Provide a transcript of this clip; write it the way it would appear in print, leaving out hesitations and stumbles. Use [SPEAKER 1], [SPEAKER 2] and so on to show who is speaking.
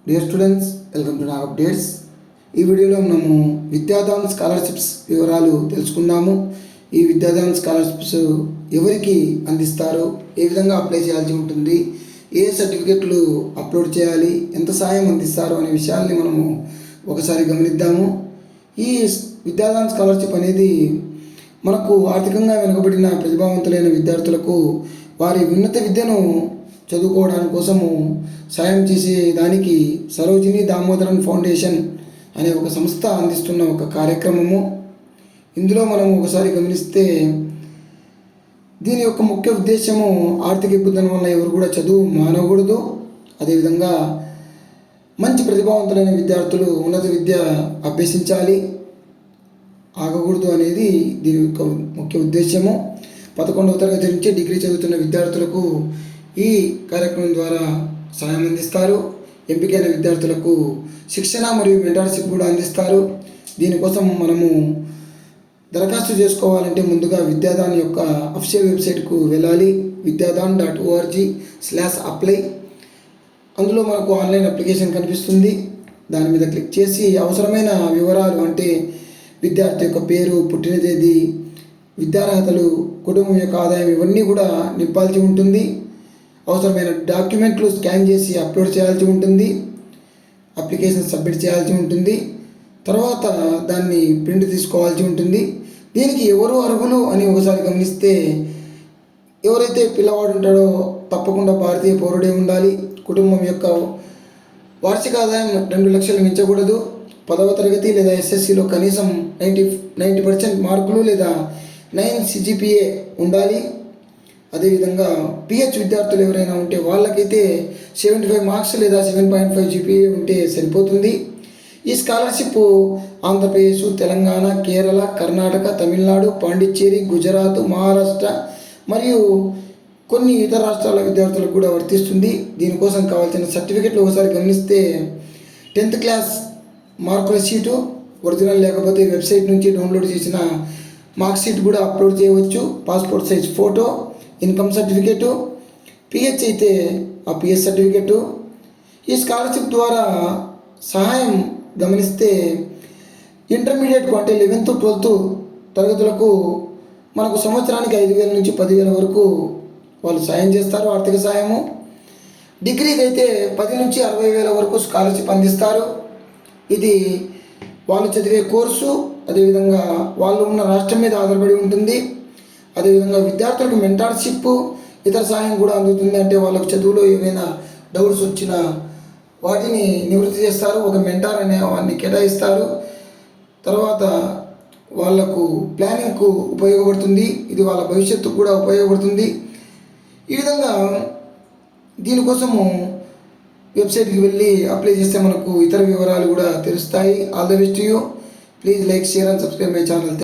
[SPEAKER 1] Dear students, welcome to నా updates. ఈ వీడియోలో మనము విద్యాదాన్ స్కాలర్షిప్స్ వివరాలు తెలుసుకుందాము. ఈ విద్యాదాన్ స్కాలర్షిప్స్ ఎవరికి అందిస్తారు, ఏ విధంగా అప్లై చేయాల్సి ఉంటుంది, ఏ సర్టిఫికెట్లు అప్లోడ్ చేయాలి, ఎంత సాయం అందిస్తారు అనే విషయాల్ని మనము ఒకసారి గమనిద్దాము. ఈ విద్యాదాన్ స్కాలర్షిప్ అనేది మనకు ఆర్థికంగా వెనుకబడిన ప్రతిభావంతులైన విద్యార్థులకు వారి ఉన్నత విద్యను చదువుకోవడానికి కోసము సాయం చేసే దానికి సరోజిని దామోదరన్ ఫౌండేషన్ అనే ఒక సంస్థ అందిస్తున్న ఒక కార్యక్రమము. ఇందులో మనం ఒకసారి గమనిస్తే దీని యొక్క ముఖ్య ఉద్దేశము ఆర్థిక ఇబ్బందుల వల్ల ఎవరు కూడా చదువు మానకూడదు, అదేవిధంగా మంచి ప్రతిభావంతులైన విద్యార్థులు ఉన్నత విద్య అభ్యసించాలి, ఆగకూడదు అనేది దీని యొక్క ముఖ్య ఉద్దేశము. 11వ తరగతి నుంచి డిగ్రీ చదువుతున్న విద్యార్థులకు ఈ కార్యక్రమం ద్వారా సాయం అందిస్తారు. ఎంపికైన విద్యార్థులకు శిక్షణ మరియు మెంటర్షిప్ కూడా అందిస్తారు. దీనికోసం మనము దరఖాస్తు చేసుకోవాలంటే ముందుగా విద్యాదాన్ యొక్క అఫీషియల్ వెబ్సైట్కు వెళ్ళాలి, vidyadan.org/apply. అందులో మనకు ఆన్లైన్ అప్లికేషన్ కనిపిస్తుంది. దాని మీద క్లిక్ చేసి అవసరమైన వివరాలు అంటే విద్యార్థి యొక్క పేరు, పుట్టిన తేదీ, విద్యార్హతలు, కుటుంబం యొక్క ఆదాయం ఇవన్నీ కూడా నింపాల్సి ఉంటుంది. అవసరమైన డాక్యుమెంట్లు స్కాన్ చేసి అప్లోడ్ చేయాల్సి ఉంటుంది. అప్లికేషన్ సబ్మిట్ చేయాల్సి ఉంటుంది. తర్వాత దాన్ని ప్రింట్ తీసుకోవాల్సి ఉంటుంది. దీనికి ఎవరు అర్హులు అని ఒకసారి గమనిస్తే ఎవరైతే పిల్లవాడు ఉంటాడో తప్పకుండా భారతీయ పౌరుడే ఉండాలి. కుటుంబం యొక్క వార్షిక ఆదాయం 2 లక్షలు మించకూడదు. 10వ తరగతి లేదా ఎస్ఎస్సిలో కనీసం 90% మార్కులు లేదా 9 CGPA ఉండాలి. అదేవిధంగా పిహెచ్ విద్యార్థులు ఎవరైనా ఉంటే వాళ్ళకైతే 75 మార్క్స్ లేదా 7.5 GPA ఉంటే సరిపోతుంది. ఈ స్కాలర్షిప్ ఆంధ్రప్రదేశ్, తెలంగాణ, కేరళ, కర్ణాటక, తమిళనాడు, పాండిచ్చేరి, గుజరాత్, మహారాష్ట్ర మరియు కొన్ని ఇతర రాష్ట్రాల విద్యార్థులకు కూడా వర్తిస్తుంది. దీనికోసం కావాల్సిన సర్టిఫికెట్లు ఒకసారి గమనిస్తే 10th క్లాస్ మార్కుల షీటు ఒరిజినల్ లేకపోతే వెబ్సైట్ నుంచి డౌన్లోడ్ చేసిన మార్క్ షీట్ కూడా అప్లోడ్ చేయవచ్చు. Passport size photo, income certificate, pH అయితే ఆ పిహెచ్ సర్టిఫికేటు. ఈ స్కాలర్షిప్ ద్వారా సహాయం గమనిస్తే ఇంటర్మీడియట్కు అంటే 11th 12th తరగతులకు మనకు సంవత్సరానికి 5,000 నుంచి 10,000 వరకు వాళ్ళు సాయం చేస్తారు, ఆర్థిక సాయము. డిగ్రీకి అయితే 10 నుంచి 60,000 వరకు స్కాలర్షిప్ అందిస్తారు. ఇది వాళ్ళు చదివే కోర్సు, అదేవిధంగా వాళ్ళు ఉన్న రాష్ట్రం మీద ఆధారపడి ఉంటుంది. అదేవిధంగా విద్యార్థులకు మెంటార్షిప్, ఇతర సహాయం కూడా అందుతుంది. అంటే వాళ్ళకు చదువులో ఏమైనా డౌట్స్ వచ్చినా వాటిని నివృత్తి చేస్తారు. ఒక మెంటార్ అనే వాడిని కేటాయిస్తారు. తర్వాత వాళ్లకు ప్లానింగ్కు ఉపయోగపడుతుంది. ఇది వాళ్ళ భవిష్యత్తుకు కూడా ఉపయోగపడుతుంది. ఈ విధంగా దీనికోసము వెబ్సైట్కి వెళ్ళి అప్లై చేస్తే మనకు ఇతర వివరాలు కూడా తెలుస్తాయి. All the best to you. Please like, share and subscribe my channel.